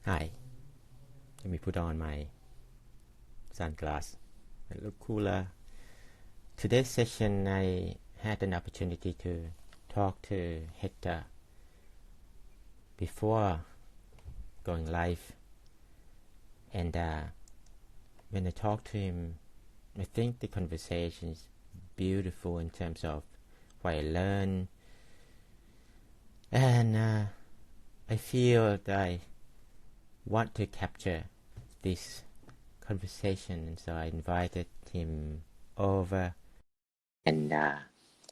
Hi, let me put on my sunglasses and look cooler. Today's session, I had an opportunity to talk to Hector before going live, and when I talked to him, I think the conversation is beautiful in terms of what I learned, and I feel that I want to capture this conversation, and so I invited him over, and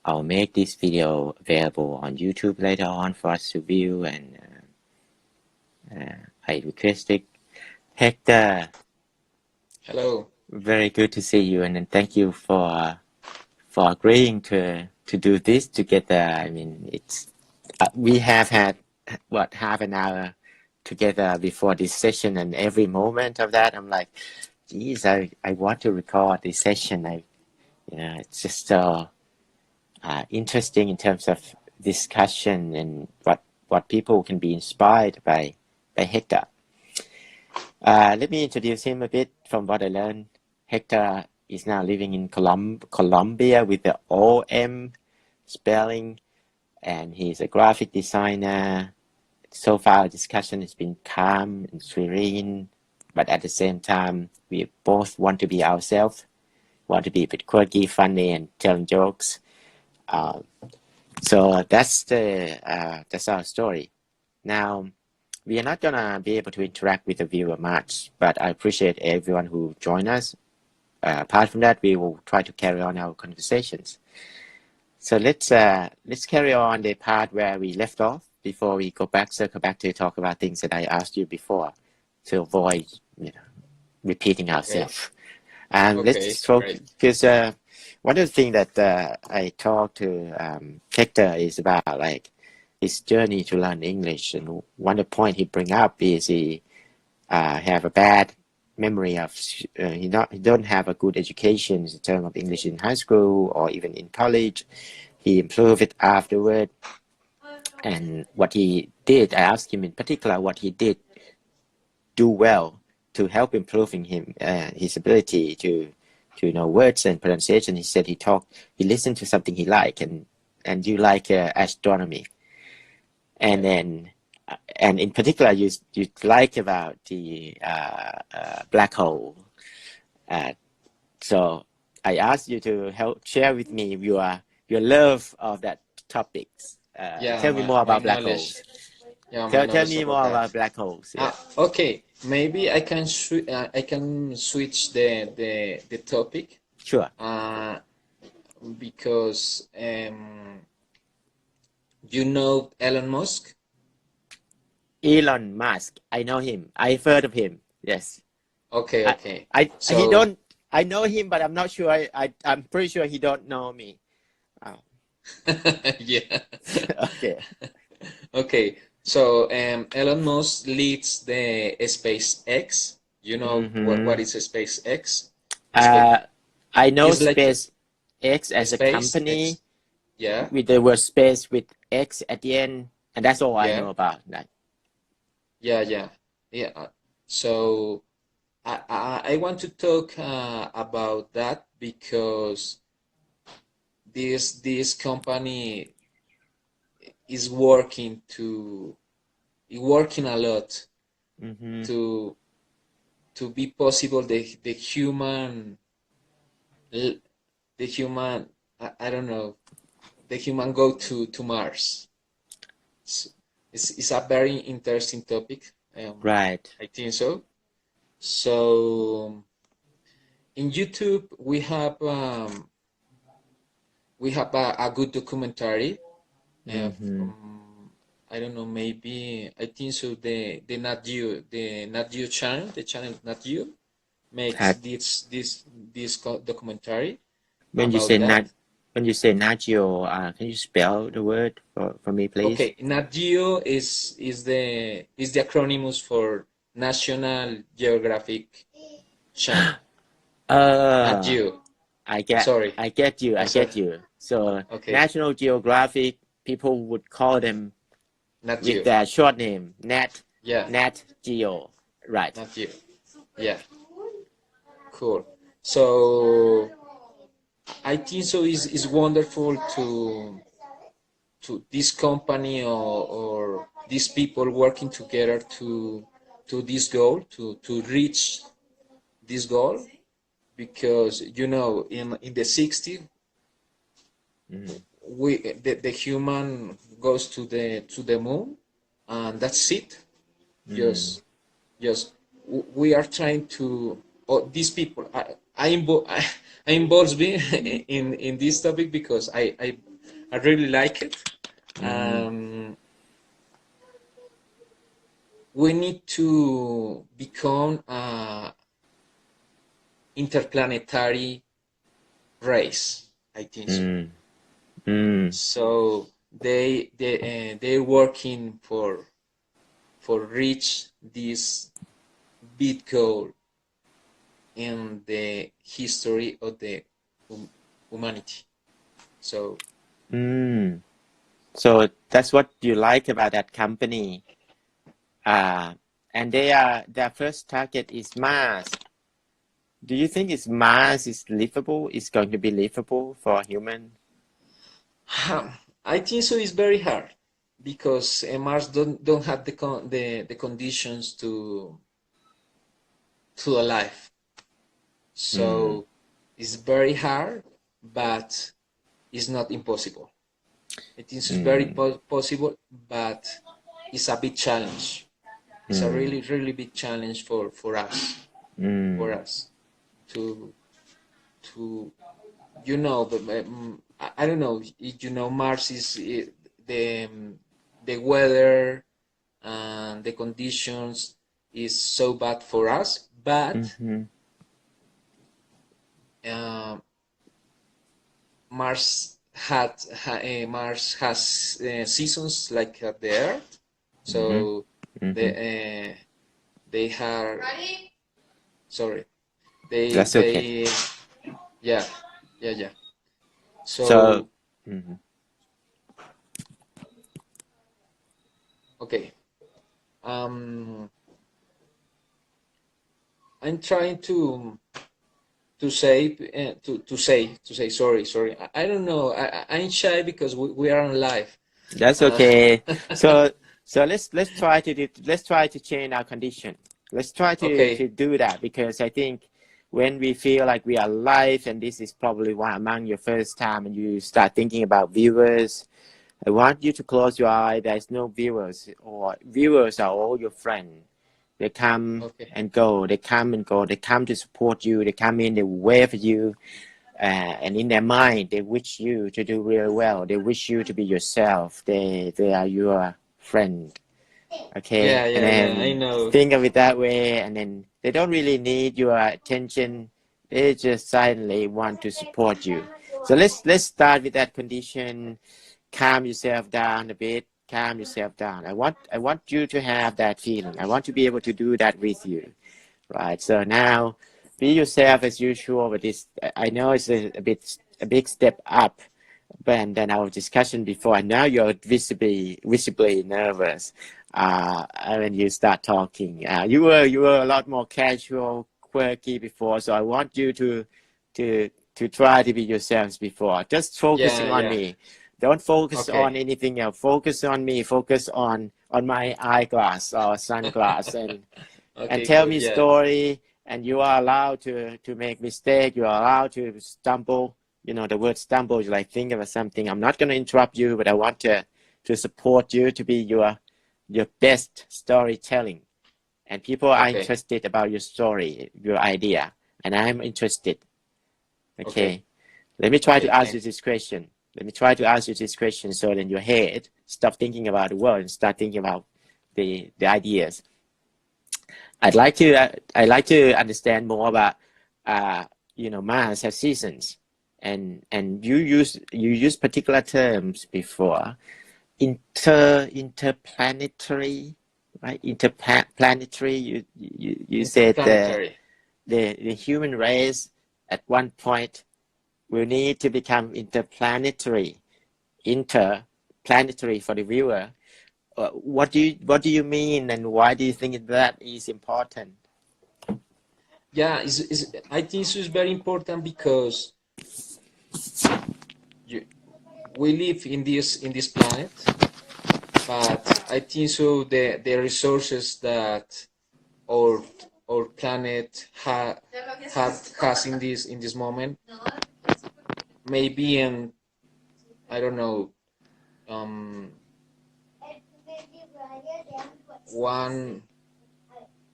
I'll make this video available on YouTube later on for us to view. And I requested Hector. Hello. Very good to see you, and thank you for agreeing to do this together. I mean, it's we have had half an hour together before this session, and every moment of that I'm like, geez, I want to record this session. It's just so interesting in terms of discussion and what people can be inspired by Hector. Let me introduce him a bit from what I learned. Hector is now living in Colombia with the OM spelling, and he's a graphic designer. So far, our discussion has been calm and serene, but at the same time, we both want to be ourselves, want to be a bit quirky, funny, and telling jokes. So that's our story. Now, we are not gonna be able to interact with the viewer much, but I appreciate everyone who joined us. Apart from that, we will try to carry on our conversations. So let's carry on the part where we left off before we circle back to talk about things that I asked you before, to avoid repeating ourselves. And let's focus, because one of the things that I talked to Hector is about like his journey to learn English, and one of the points he bring up is he have a bad memory of he don't have a good education in terms of English in high school or even in college. He improved it afterward, and what he did, I asked him in particular what he did do well to help improving him his ability to know words and pronunciation. He said he listened to something he liked, and you like astronomy, and then and in particular you like about the black hole. So I asked you to help share with me your love of that topics. Tell me more about black holes. Tell me more about black holes. Yeah. Okay, maybe I can switch the topic. Sure. Because you know Elon Musk? Elon Musk. I know him. I've heard of him. Yes. Okay. I know him, but I'm not sure. I'm pretty sure he don't know me. Yeah. Okay. Okay. So Elon Musk leads the SpaceX. You know what is a SpaceX? I know SpaceX as a company. Yeah. With the word space with X at the end, and that's all I know about that. Yeah. So I want to talk about that because this company is working a lot to be possible the human I don't know, the human go to Mars. It's a very interesting topic. Right. I think so. So in YouTube we have a good documentary. I don't know, maybe I think so. The Nat Geo channel, the channel Nat Geo, makes this documentary. When you say Nat Geo, can you spell the word for me, please? Okay, Nat Geo is the acronym for National Geographic Channel. Nat Geo. I get you. So National Geographic, people would call them Nat with their short name, Nat Yeah, Nat Geo, right? not you. Yeah, cool. So I think so is wonderful to this company or these people working together to this goal to reach this goal, because in the 60s Mm, the human goes to the moon, and that's it. mm, just just we are trying to, these people, I involves me in this topic because I really like it. mm, We need to become a interplanetary race, I think so. mm, mm, So they're working for reach this big goal in the history of the humanity. So mm. So that's what you like about that company. Uh, and their first target is Mars. Do you think is Mars is livable? Is going to be livable for a human? I think so. It's very hard because Mars don't have the conditions to alive. Mm, So it's very hard, but it's not impossible. I think it's very mm, possible, but it's a big challenge. It's a mm, really really big challenge for us for mm, us to to I don't know if Mars is the weather and the conditions is so bad for us, but mm-hmm, uh, Mars has seasons like the Earth, mm-hmm, so the mm-hmm. they have, sorry, they That's okay. they yeah, yeah. So, So mhm. okay, um, I'm trying to say sorry. I don't know. I'm shy because we are on live. That's Uh, okay. So let's try to let's try to change our condition. Let's try okay, to do that because I think when we feel like we are live and this is probably one among your first time and you start thinking about viewers, I want you to close your eye. There's no viewers or viewers are all your friends. They come okay, and go. They come and go. They come to support you. They come in. They wave at you. And in their mind, they wish you to do really well. They wish you to be yourself. They are your friend. Okay, and yeah. I then know. think of it that way. And then they don't really need your attention. They just silently want to support you. So let's start with that condition. Calm yourself down a bit. Calm yourself down. I want you to have that feeling. I want to be able to do that with you, right? So now be yourself as usual, but this I know it's a big step up than our discussion before. And now you're visibly nervous when you start talking. You were a lot more casual, quirky before. So I want you to to try to be yourselves before. Just focusing on Yeah. me. Don't focus on Okay. anything else. Focus on me. Focus on my eyeglass or sunglass and Okay, tell cool. me Yeah. story. And you are allowed to make mistake. You are allowed to stumble. You know the word stumble is like think of something. I'm not going to interrupt you, but I want to support you to be your best storytelling. And people are Okay. interested about your story, your idea, and I'm interested. Okay. Okay, let me try to Okay. ask you Thanks. this question. Let me try to ask you this question so that in your head stop thinking about the world and start thinking about the ideas. I'd like to understand more about uh, Mars has seasons, and you use particular terms before interplanetary, right? Interplanetary. You said Interplanetary. the human race at one point will need to become interplanetary. Interplanetary for the viewer what do you mean, and why do you think that is important? Yeah, I think it's very important because you, we live in this planet, but I think so the resources that our our planet has in this moment, maybe in, I don't know, um, one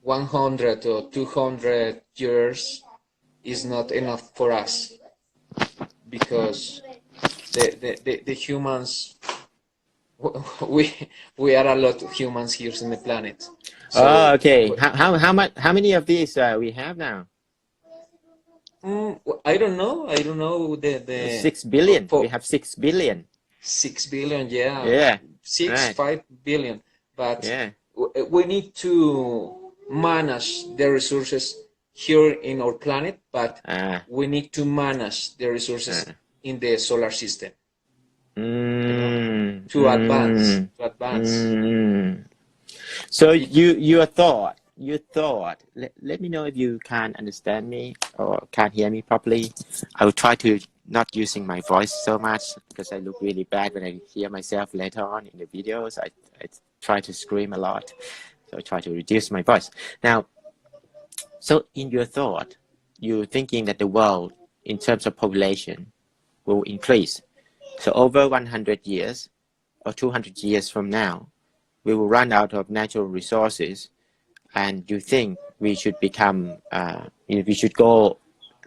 100 or 200 years is not enough for us, because the humans, we we are a lot of humans here in the planet. Oh, So okay. How many of these we have now? I don't know the 6 billion. We for have 6 billion. 6 billion, yeah, Yeah. six Right. 5 billion, but Yeah. we need to manage the resources here in our planet, but Ah. we need to manage the resources Ah. in the solar system, you know, Mm, to advance, mm, to advance. mm. So Be- let me know if you can't understand me or can't hear me properly. I will try to not using my voice so much because I look really bad when I hear myself later on in the videos. I try to scream a lot, so I try to reduce my voice. Now, so in your thought, you're thinking that the world, in terms of population, will increase. So over 100 years or 200 years from now, we will run out of natural resources, and you think we should become, we should go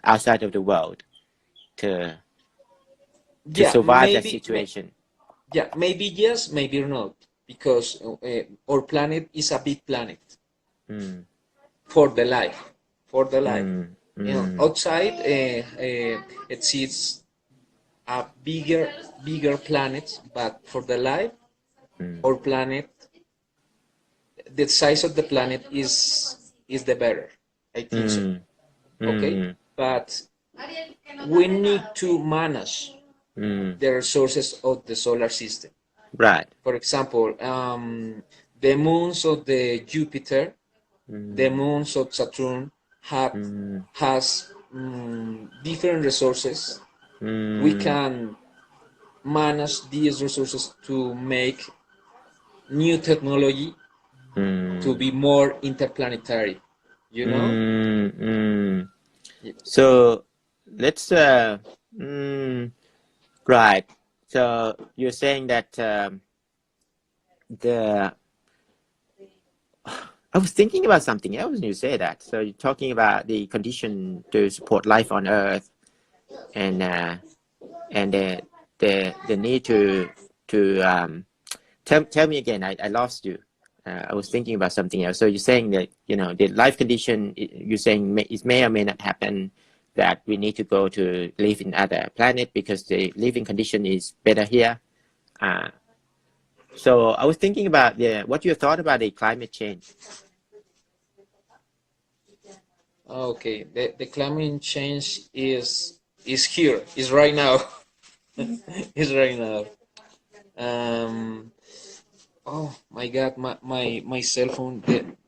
outside of the world to yeah, survive that situation. yeah, maybe yes, maybe not, because our planet is a big planet Mm, for the life, for the life. mm, You know, mm, outside it sees a bigger planet, but for the life, mm, our planet, the size of the planet is the better. I think so. mm, Okay, mm, but we need to manage mm. the resources of the solar system. Right. For example, the moons of the Jupiter, the Mm, moons of Saturn have mm, has different resources. We mm, can manage these resources to make new technology to mm, be more interplanetary. You know? mm. So let's right. So you're saying that the I was thinking about something else when you say that. So you're talking about the condition to support life on Earth, and the need to tell me again. I lost you. I was thinking about something else. So you're saying that the life condition. You're saying it may or may not happen. That we need to go to live in other planet because the living condition is better here. Uh, so I was thinking about what you thought about the climate change. Okay. The climate change is here. Is right now. Is right now. Um. Oh my God. My cell phone.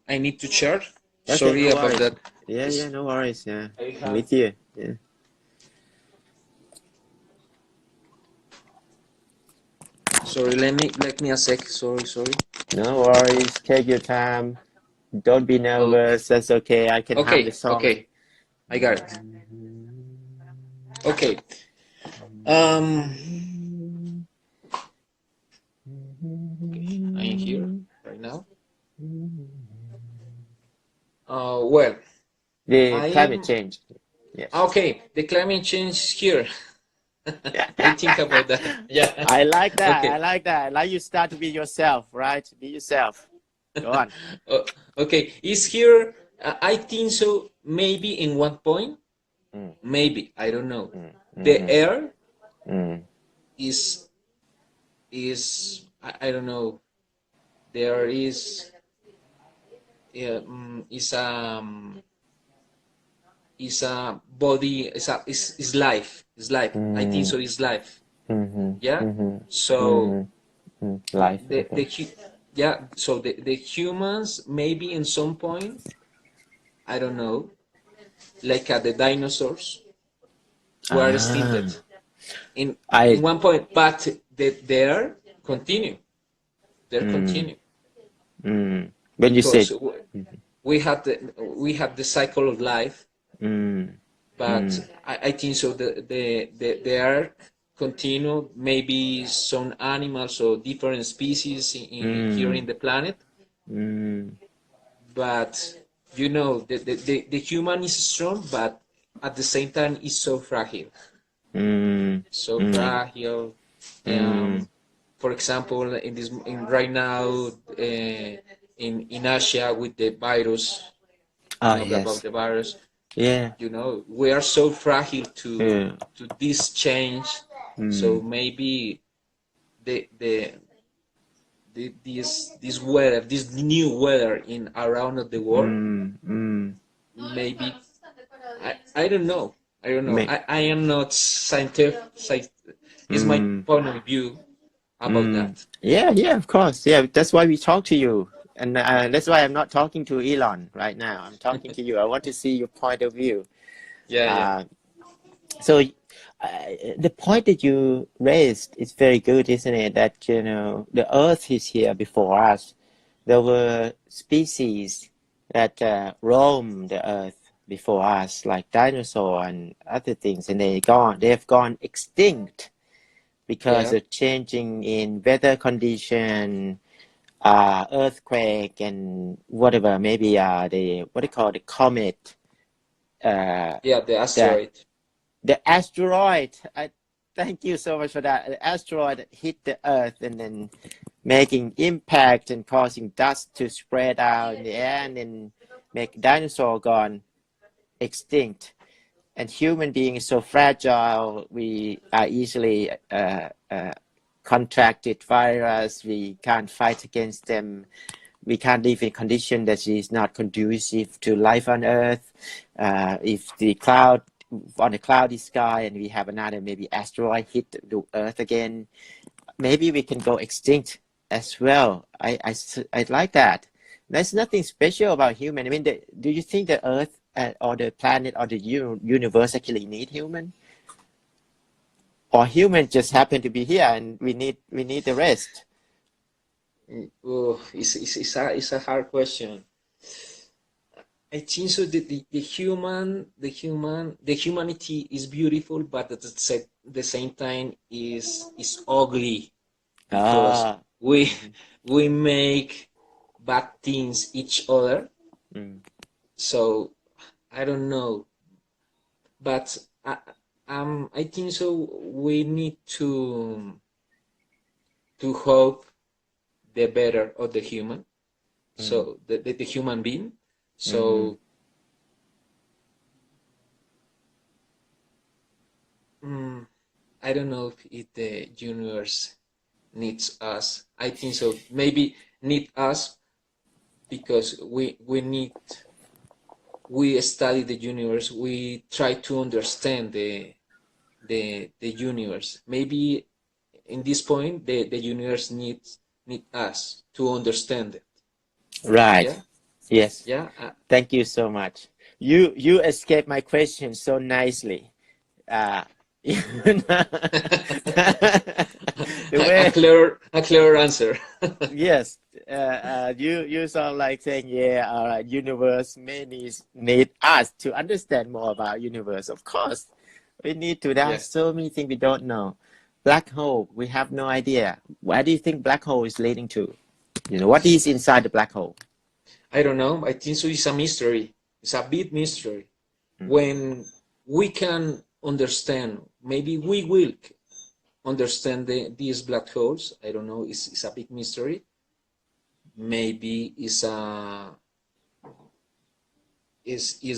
I need to charge. Okay, Sorry no about worries. that. Yeah, no worries. Yeah, I I'm have. with you. Yeah. Sorry. Let me a sec. Sorry. No worries. Take your time. Don't be Okay. nervous. That's okay. I can hum the Okay. song. Okay. I got it. Okay. Um. Okay. I am here right now. Well, The I climate am. change. Yes. Okay. The climate change is here. I think about that. Yeah. I like that. I Okay. like that. I like you start to be yourself, right? Be yourself. Go on. Okay. Is here. I think so. Maybe in one point. Mm, Maybe I don't know. mm, The mm, air mm, is I don't know. There is yeah, is a body is life, is life. I think mm, so. Is life. mm, Yeah. mm, So mm, mm. Life. the Okay. yeah, so the humans maybe in some point, I don't know, like the dinosaurs were Ah, extincted in I one point, but they're continue. They're mm, continue mm. When you because said we have the cycle of life, mm, but mm, I think so the earth continue, maybe some animals or different species here in mm, the planet, mm, but the human is strong, but at the same time is so fragile, mm, so mm, fragile. mm. For example, in right now, in Asia with the virus, Ah, about yes, the virus, yeah, we are so fragile yeah, to this change. So mm, maybe the the this weather, this new weather in around of the world, mm, mm. maybe I don't know. I don't know. Me, I am not scientific. Is my mm. point of view about Mm. that. Yeah, yeah, of course. Yeah, that's why we talk to you. And that's why I'm not talking to Elon right now. I'm talking to you. I want to see your point of view. Yeah, yeah, Uh, so the point that you raised is very good, isn't it? That, the Earth is here before us. There were species that roamed the Earth before us, like dinosaur and other things, and they've gone extinct because yeah, of changing in weather condition, earthquake, and whatever. Maybe the what do you call the comet, uh, yeah. The that asteroid. the asteroid. I thank you so much for that. The asteroid hit the Earth and then making impact and causing dust to spread out in the air and then make dinosaur gone extinct. And human being is so fragile. We are easily contracted virus. We can't fight against them. We can't live in condition that is not conducive to life on Earth. If the cloud on a cloudy sky and we have another maybe asteroid hit the Earth again, maybe we can go extinct as well. I like that. There's nothing special about human. I mean, do you think the Earth or the planet or the universe actually need human? Or human just happen to be here and we need the rest? Oh, it's a hard question. I think so. The humanity is beautiful, but at the same time is ugly because Ah, we mm-hmm, we make bad things each other. mm, So I don't know, but I think so. We need to hope the better of the human, mm, so the human being. mm. So mm, I don't know if the universe needs us. I think so. Maybe need us because we study the universe. We try to understand the universe. Maybe in this point the universe need us to understand it. Right. Yeah, Yes. yeah, Thank you so much. You escaped my question so nicely. Uh, the a way, clear answer. yes, you sound like saying, yeah, all right, universe may need us to understand more about universe. Of course, we need to. There are Yeah, so many things we don't know. Black hole, we have no idea. Where do you think black hole is leading to? What is inside the black hole? I don't know. I think so. It's a mystery. It's a big mystery. Mm, When we can understand, maybe we will understand these black holes. I don't know. It's a big mystery. Maybe is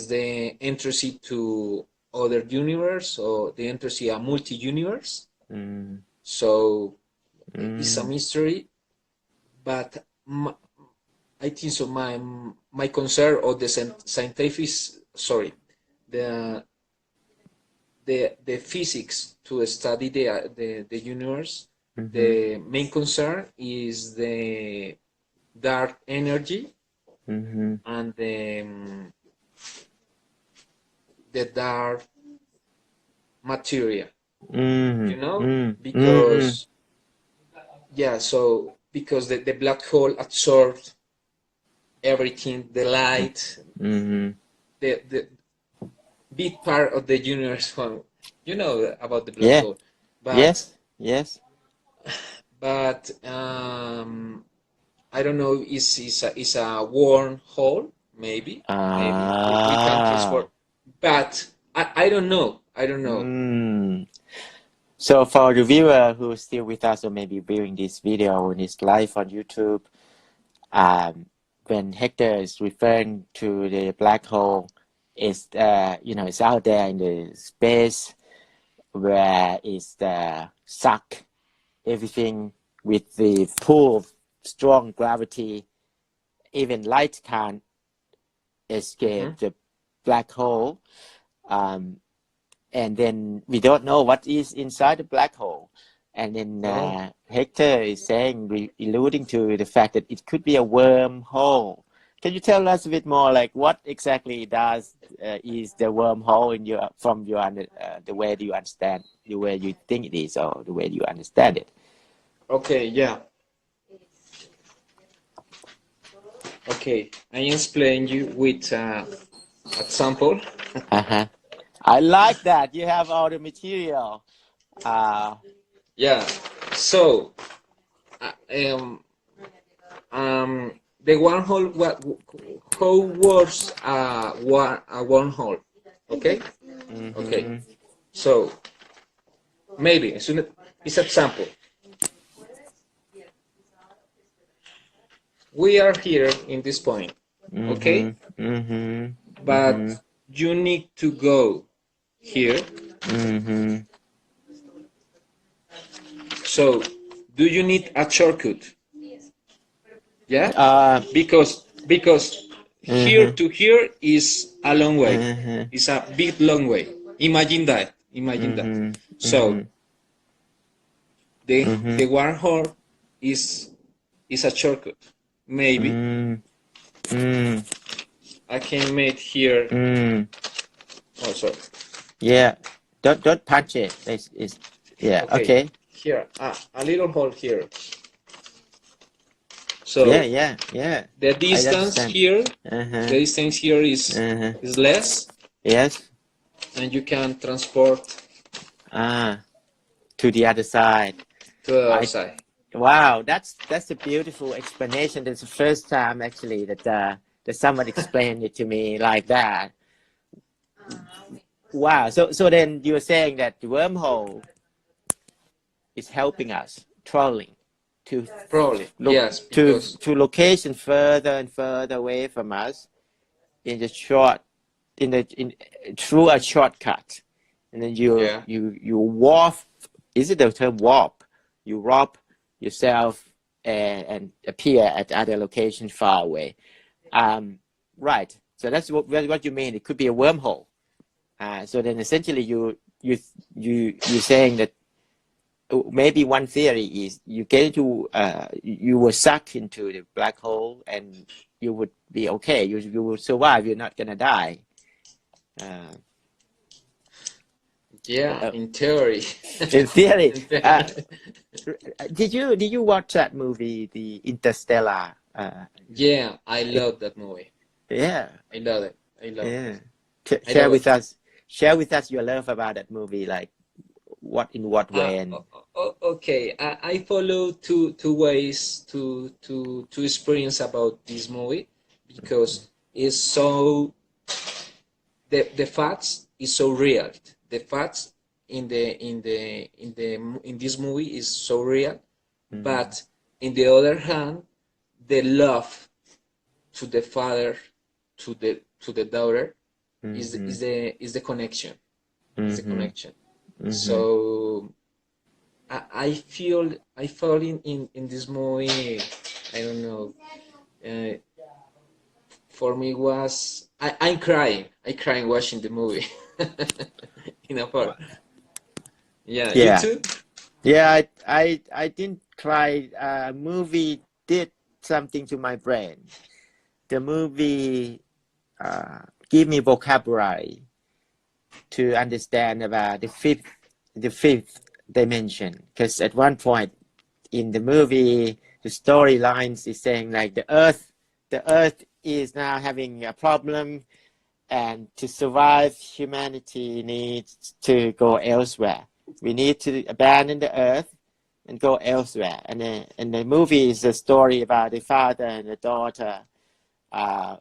the entry to other universe or the entry a multi universe. mm, So it's a mm, mystery, but I think so. My concern or the scientific, sorry, the the physics to study the universe. mhm, The main concern is dark energy Mm-hmm. and the dark material, Mm-hmm. you know, Mm-hmm. Mm-hmm. because yeah, so because the black hole absorbs everything, the light, Mm-hmm. the big part of the universe from, you know, about the black Yeah. hole, but Yes. Yes. but I don't know, is a wormhole, maybe we can Ah. transport, but I don't know, I don't know. Mm. So for the viewer who's still with us or maybe viewing this video when it's live on YouTube, um, when Hector is referring to the black hole, it's it's out there in the space where it's suck everything with the pull of strong gravity. Even light can't Hmm. escape the black hole. Um, and then we don't know what is inside the black hole. And then Oh, Hector is saying, alluding to the fact that it could be a wormhole. Can you tell us a bit more, like what exactly does is the wormhole in your from your the way do you understand, the way you think it is, or the way you understand it? okay, yeah, okay. I explain you with example. Uh-huh. I like that you have all the material. Uh, Yeah. So, uh, um, the wormhole. How works a wormhole? Okay. Okay. mm-hmm, So maybe as soon as it's example. We are here in this point. mm-hmm, Okay. mm-hmm, mm-hmm, But you need to go here. mm-hmm. So, do you need a shortcut? Yeah, Uh, because here mm-hmm, to here is a long way. mm-hmm, It's a big long way. Imagine that. Imagine that. mm-hmm, So mm-hmm, the mm-hmm, wormhole is is a shortcut. Maybe mm, mm, I can make here. mm. Oh, sorry. Yeah, don't punch it. It's yeah. Okay, Okay. here a little hole here. Yeah, So yeah, yeah. the I distance understand. here, Uh-huh. the distance here Uh-huh. is less, Yes. and you can transport Ah, to the other side. to the other I side. Wow, that's a beautiful explanation. That's the first time actually that someone explained it to me like that. Wow. So then you're saying that the wormhole is helping us traveling to Probably look yes, because to location further and further away from us in the short in through a shortcut, and then yeah, you warp. Is it the term warp? You warp yourself and appear at other locations far away. Right. So that's what you mean. It could be a wormhole. So then essentially you're saying that maybe one theory is you get into you were sucked into the black hole and you would be okay. You will survive. You're not gonna die. Uh, yeah. uh, In theory, in theory, in theory. did you watch that movie, the Interstellar? Yeah, I It, love that movie. yeah, I love it. I love it. yeah. I love it. Share with us your love about that movie. Like what way and Okay, I follow two ways to experience about this movie because it's so the facts is so real. The facts in this movie is so real, mm, but in the other hand, the love to the father to the daughter mm-hmm, is the connection. Is the mm-hmm, connection. mm-hmm. So I feel in this movie. I don't know. Uh, for me was I'm crying. I crying watching the movie. In a part. Yeah, you Yeah. too. Yeah, I didn't cry. Movie did something to my brain. The movie give me vocabulary to understand about the fifth dimension. Because at one point in the movie, the storylines is saying like the Earth is now having a problem, and to survive, humanity needs to go elsewhere. We need to abandon the Earth and go elsewhere. And the movie is a story about a father and a daughter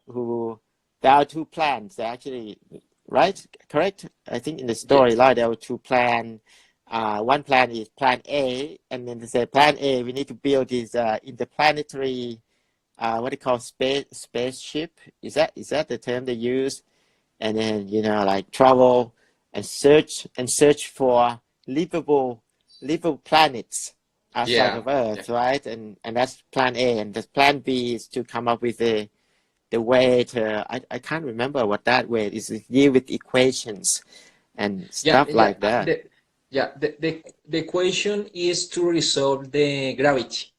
who there are two plans actually, right? Correct? I think in the storyline there were two plans. One plan is plan A, and then they say plan A, we need to build this interplanetary what they call spaceship. Is that the term they use? And then like travel and search for livable planets outside of Earth, right? And that's plan A, and the plan B is to come up with the way to I can't remember what that way is. To deal with equations and stuff like that. The equation is to resolve the gravity.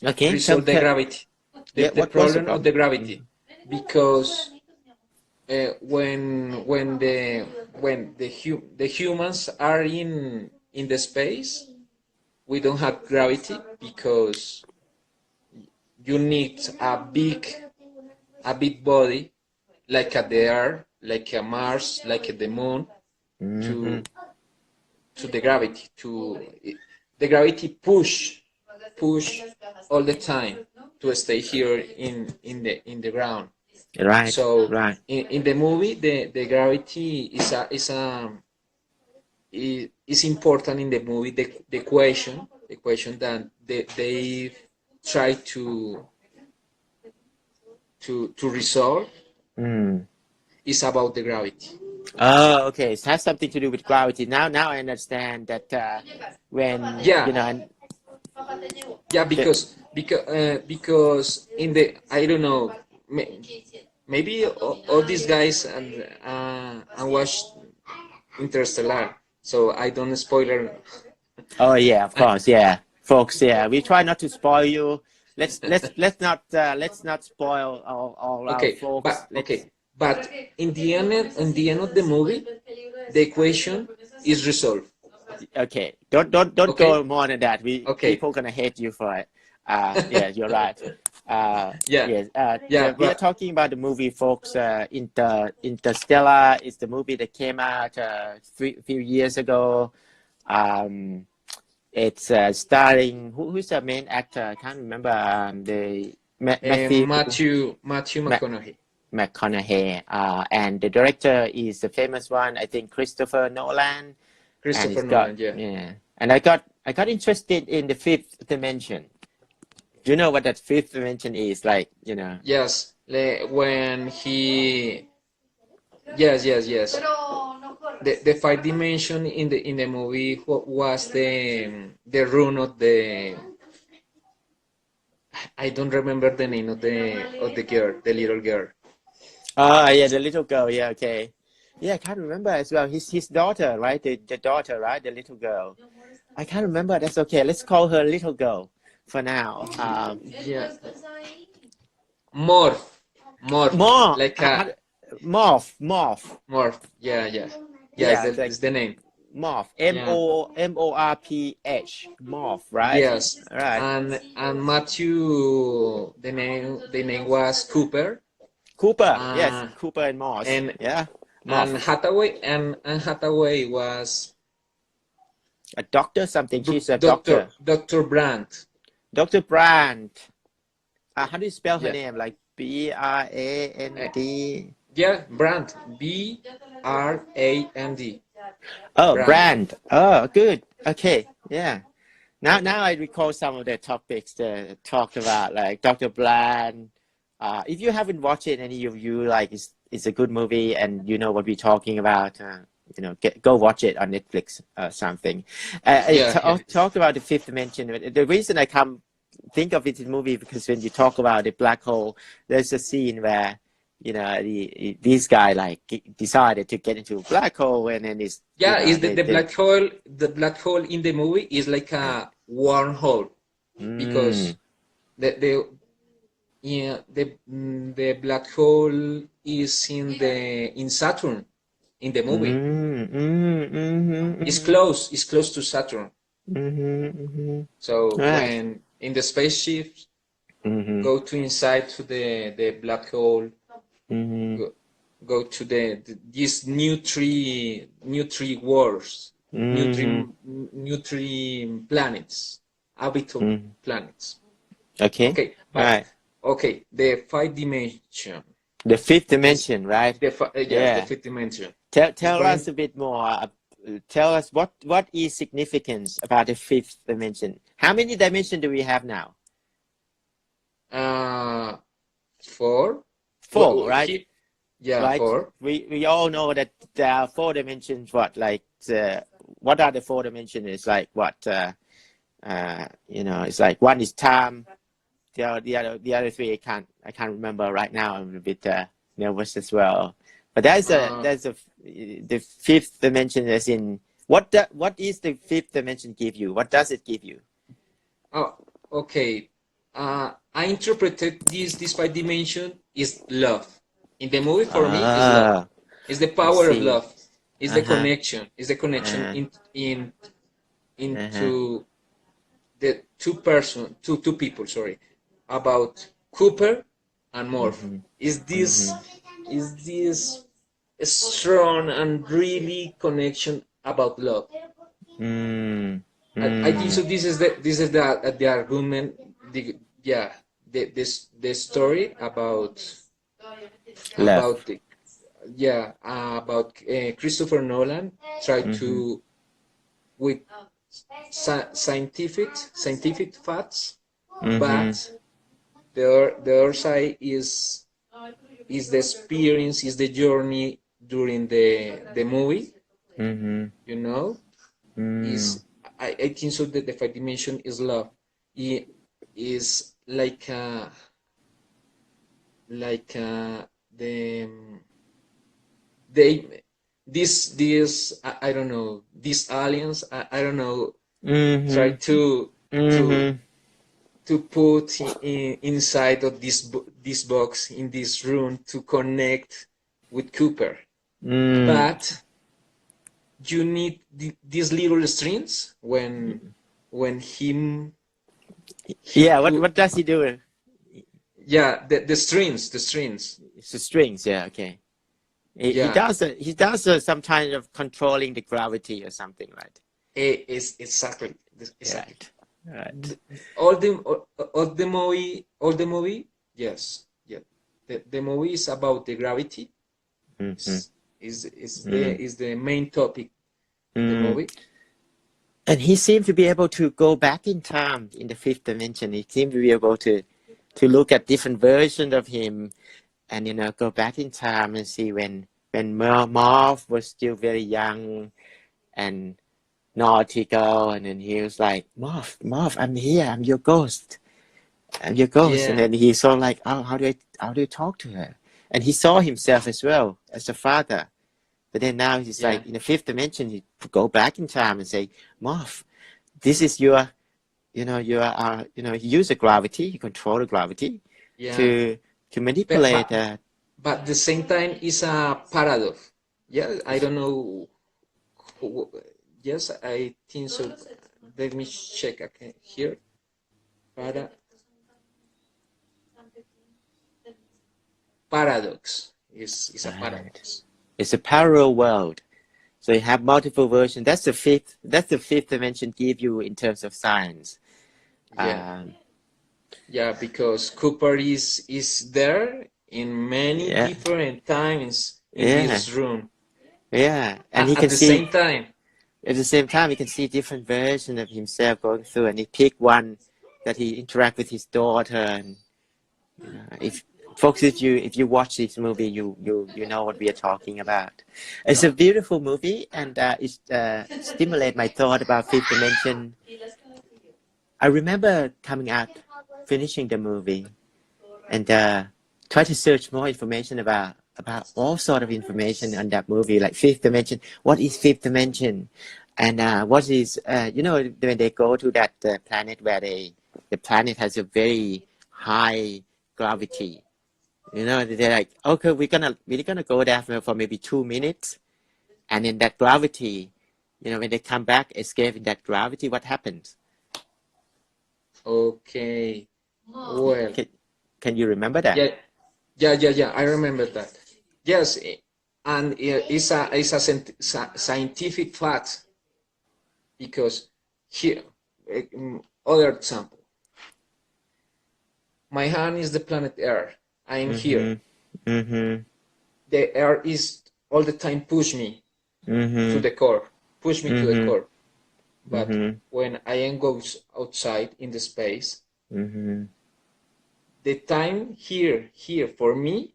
Okay. Resolve the gravity. The problem of the gravity, because when the humans are in the space, we don't have gravity because you need a big body like the Earth, like a Mars, like the Moon, to the gravity. The gravity push all the time to stay here in the ground. Right. So right. in the movie, the gravity is important in the movie. The equation that they try to resolve is about the gravity. Oh, okay. So it has something to do with gravity. Now I understand that when because in the I don't know, maybe all these guys and watch Interstellar, so I don't spoiler. Oh yeah, of course, yeah, folks. Yeah, we try not to spoil you. Let's not spoil all our folks. But in the end of the movie, the equation is resolved. Okay, don't go more than that. People gonna hate you for it. Yeah, you're right. We are talking about the movie, folks. Interstellar is the movie that came out a few years ago. It's starring who's the main actor? I can't remember. Matthew McConaughey. And the director is the famous one, I think, Christopher Nolan. Yeah. And I got interested in the fifth dimension. Do you know what that fifth dimension is? Like, Yes, when he. Yes. The five dimension in the movie was the rune of the. I don't remember the name of the girl, the little girl. Yeah, the little girl. Yeah, okay. Yeah, I can't remember as well. His daughter, right? The daughter, right? The little girl. I can't remember. That's okay. Let's call her little girl for now. Morph. Like Morph. Yeah. That's the name. Morph. MORPH. Morph, right? Yes. Right. And Matthew, the name was Cooper. Yes, Cooper and Morse. And Morph. And Hathaway was a doctor. Something. She's a doctor. Dr. Brandt. Dr. Brandt. How do you spell her name? Like BRAND. Yeah, Brandt. BRAND. Oh, Brandt. Oh, good. Okay, yeah. Now I recall some of the topics that talked about, like Dr. Brandt. If you haven't watched it, any of you, like, it's a good movie, and you know what we're talking about. Go watch it on Netflix or something. Talk about the fifth dimension. The reason I think of it in movie because when you talk about the black hole, there's a scene where this guy like decided to get into a black hole, and then the black hole. The black hole in the movie is like a wormhole because the yeah, the black hole is in Saturn in the movie. It's close to Saturn. So Right. when in the spaceship Mm-hmm. go to inside to the black hole, Mm-hmm. go, go to these new three worlds, Mm-hmm. new three planets, habitable Mm-hmm. planets. Okay. Okay, but Right. okay, the five dimension The fifth is dimension, right? yes, the Yeah. fifth dimension is Tell us very a bit more. Tell us what is significance about the fifth dimension. How many dimensions do we have now? uh four. Four, right? Yeah, Right. four. We all know that there are four dimensions. What are the four dimensions? It's like what it's like one is time. The other three I can't remember right now. I'm a bit nervous as well. But Uh, the fifth dimension as in what is the fifth dimension give you? What does it give you? oh, okay. I interpreted this five dimension is love. In the movie, for me, is love. Ah, Is the I power of see. love. Is the Uh-huh. connection. Is the connection Uh-huh. in Uh-huh. into the two people. Sorry, about Cooper and Morph. Mm-hmm. Is Mm-hmm. this strong and really connection about love? Mm. I think so. Mm. This is the argument. Yeah, the story Love. about the, yeah about Christopher Nolan tried Mm-hmm. to with scientific facts, Mm-hmm. but the other side is the experience, is the journey during the movie. Mm-hmm. You know, Mm. is I think so that the five dimension is love. It is the they this I don't know, these aliens, I don't know, try Mm-hmm. to Mm-hmm. to put inside of this box in this room to connect with Cooper, Mm. but you need these little strings when he Yeah, what put, what does he do? yeah, the strings, It's the strings, yeah, okay. He yeah. does some kind of controlling the gravity or something, right? Is exactly. Right. Right. All the movie, yes, yeah. The movie is about the gravity. Mm-hmm. Mm. Is the main topic in the Mm. movie. And he seemed to be able to go back in time in the fifth dimension. He seemed to be able to look at different versions of him and go back in time and see when Marv was still very young and nautical, and then he was like, Marv, I'm here, I'm your ghost, and Yeah, then he saw like, oh, how do I talk to her, and he saw himself as well as a father. But then now he's yeah, like in the fifth dimension, he go back in time and say, Marv, this is you use the gravity, you control the gravity yeah. to But manipulate. but but at the same time, it's a paradox. Yeah, I don't know. Yes, I think so. Let me check again here. Para, paradox is a Right. paradox. It's a parallel world. So you have multiple versions. That's the fifth dimension give you in terms of science. Yeah, Um, yeah, because Cooper is there in many yeah, different times in yeah, this room yeah. And he at can the see same time. at the same time he can see different versions of himself going through, and he pick one that he interact with his daughter. And if folks, if you watch this movie, you know what we are talking about. It's a beautiful movie, and it stimulate my thought about fifth dimension. I remember coming out, finishing the movie, and try to search more information about all sort of information on that movie, like fifth dimension. What is fifth dimension? And what is when they go to that planet where the planet has a very high gravity. They're like, okay, we're gonna go there for maybe 2 minutes, and in that gravity, when they come back, escape in that gravity, what happens? Okay. Well, Can you remember that? yeah. I remember that. Yes, and it's a scientific fact because here, other example. My hand is the planet Earth. I am here. Mm-hmm. The Earth is all the time push me to the core, push me to the core. But when I am goes outside in the space, the time here for me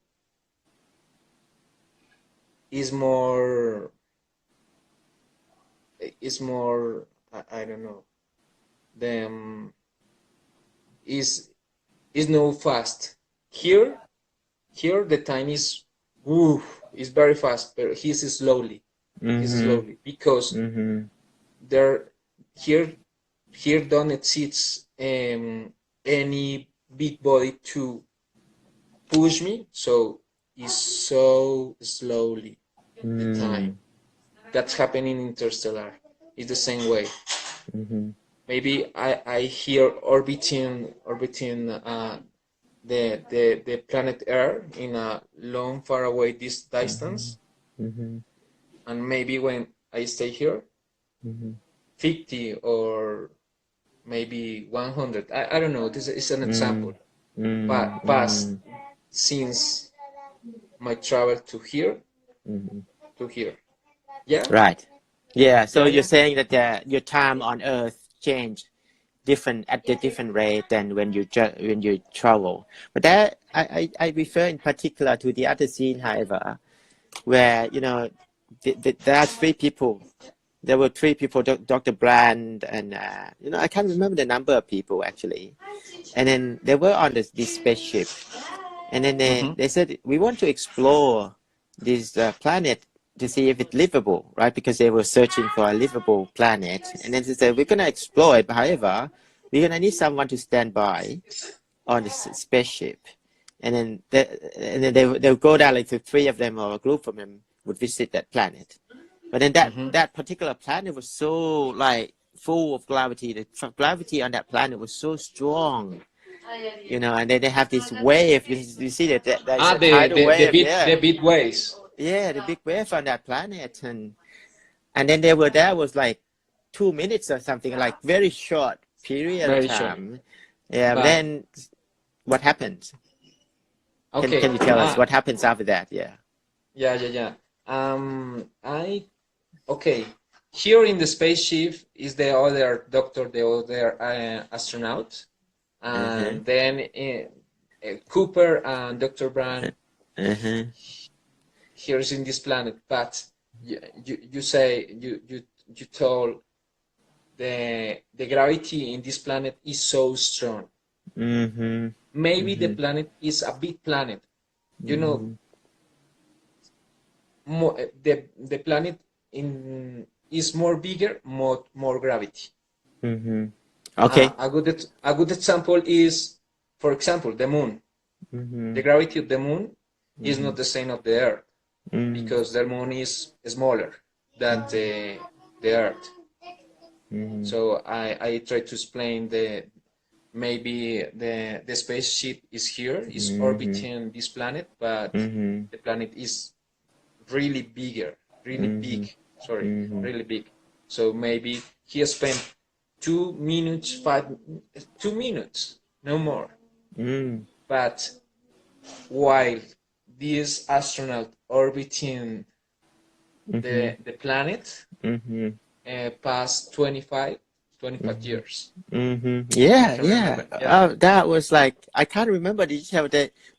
is more I don't know. The is no fast. Here the time is is very fast, but he's slowly. He's slowly because there here don't exist any big body to push me, so it's so slowly the time. That's happening in Interstellar. It's the same way. Maybe I hear orbiting the planet Earth in a long far away this distance, and maybe when I stay here 50 or maybe 100, I don't know, this is an example, but past since my travel to here to here. Yeah, Right. Yeah. So you're yeah. saying that your time on Earth changed different at the different rate than when you travel. But that I refer in particular to the other scene, however, where there are three people. There were three people, Dr. Brand, and I can't remember the number of people actually. And then they were on this spaceship, and then they said we want to explore this planet to see if it's livable, right? Because they were searching for a livable planet, and then they said we're gonna explore it. But however, we're gonna need someone to stand by on the spaceship, and then they'll go down, like the three of them or a group of them would visit that planet. But then that particular planet was so like full of gravity. The gravity on that planet was so strong, and then they have this wave. You see that there's a tidal wave. The big waves. Yeah, the big wave on that planet, and then they were there was like 2 minutes or something, like very short period of Very short. time. Yeah, but But then what happens? okay. Can you tell us what happens after that? Yeah. Yeah. I okay. Here in the spaceship is the other doctor, the other astronaut, and then Cooper and Dr. Brand. Here's in this planet, but you told the gravity in this planet is so strong. Maybe the planet is a big planet. The planet is more bigger, more gravity. Okay. A good example is, for example, the moon. The gravity of the moon is not the same of the Earth because the moon is smaller than the Earth. So I try to explain maybe the spaceship is here, is orbiting this planet, but the planet is really bigger, really big. Sorry, really big. So maybe he spent 2 minutes, 2 minutes, no more. But while this astronaut orbiting the planet past 25 years. Yeah. Oh, that was like, I can't remember the detail.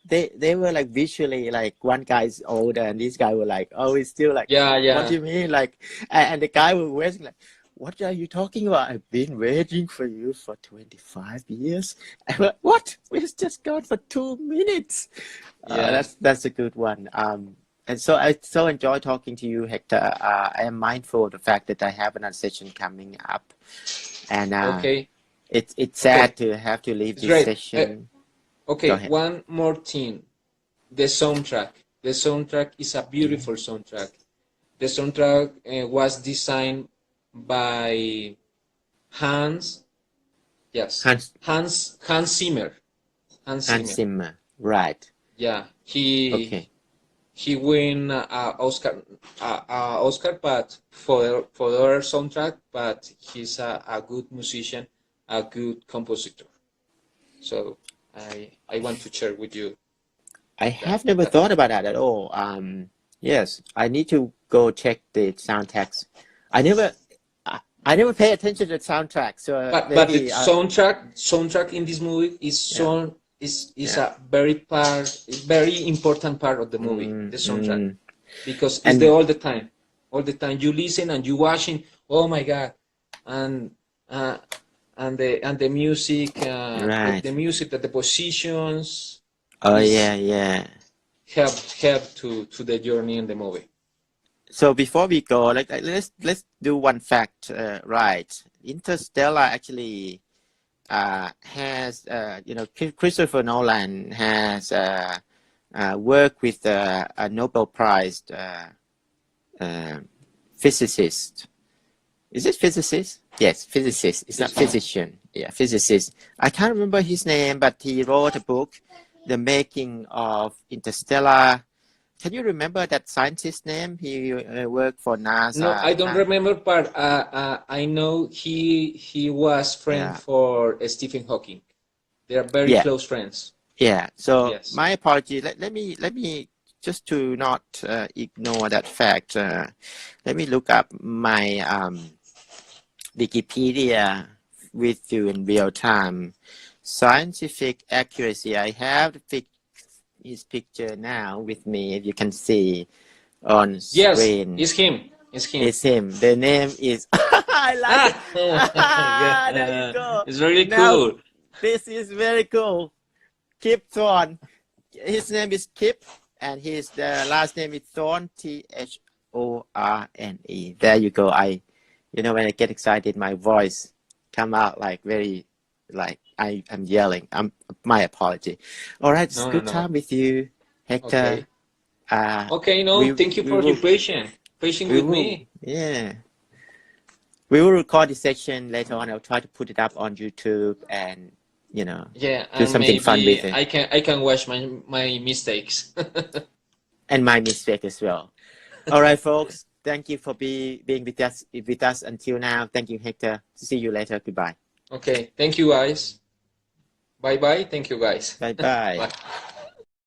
They were like visually like one guy's older and this guy were like, oh, he's still like, what do you mean? Like, and the guy was waiting like, what are you talking about? I've been waiting for you for 25 years. I'm like, what? We've just gone for 2 minutes. That's a good one. And so I so enjoy talking to you, Hector. I am mindful of the fact that I have another session coming up, and Okay. it's sad to have to leave this Great. session. Go Okay, ahead. one more thing. The soundtrack. The soundtrack is a Yeah. beautiful soundtrack. The soundtrack was designed by Hans, yes, Hans Hans Zimmer. Hans Hans Zimmer. Zimmer. Right. Yeah, he Okay. he win Oscar, but for their soundtrack. But he's a good musician, a good compositor. So I want to share with you I that have never that thought about that at all. Yes, I need to go check the soundtracks. I never, I never pay attention to the soundtrack, so but the maybe, soundtrack in this movie is yeah, so is yeah. a very important part of the movie, Mm, the soundtrack, mm. because it's the And all the time you listen and you watching, oh my god, and uh, and the music, the right. music, that the positions Oh yeah, is yeah. help to the journey in the movie. So before we go, let's do one fact. Right, Interstellar actually has Christopher Nolan has worked with a Nobel Prize uh, physicist. Is it physicist? Yes, physicist. It's not Yes, ma'am. physician. Yeah, physicist. I can't remember his name, but he wrote a book, The Making of Interstellar. Can you remember that scientist's name? He worked for No, NASA. I I don't can't. remember, but I know he was friend Yeah, for Stephen Hawking. They are very yeah, close friends. yeah. So Yes. my apology. Let me just to not ignore that fact. Let me look up my Wikipedia with you in real time. Scientific accuracy. I have his picture now with me. If you can see on Yes, screen, it's him. It's him. it's him. The name is. I like it. Ah, There you yeah. go. It's really Now cool. this is very cool. Kip Thorne. His name is Kip, and his the last name is Thorne. Thorne. There you go. When I get excited, my voice come out like very, like I am yelling. My apology. All right, it's No, no, good no. time with you, Hector. Okay. Okay, no, We thank you we for your will patience. Patient we with will me. yeah. We will record this section later on. I'll try to put it up on YouTube and Yeah, do and something fun with maybe it, I can watch my mistakes. and my mistake as well. All right, folks. Thank you for being with us until now. Thank you, Hector. See you later. Goodbye. Okay, thank you guys. Bye bye. Thank you guys. Bye bye. Bye.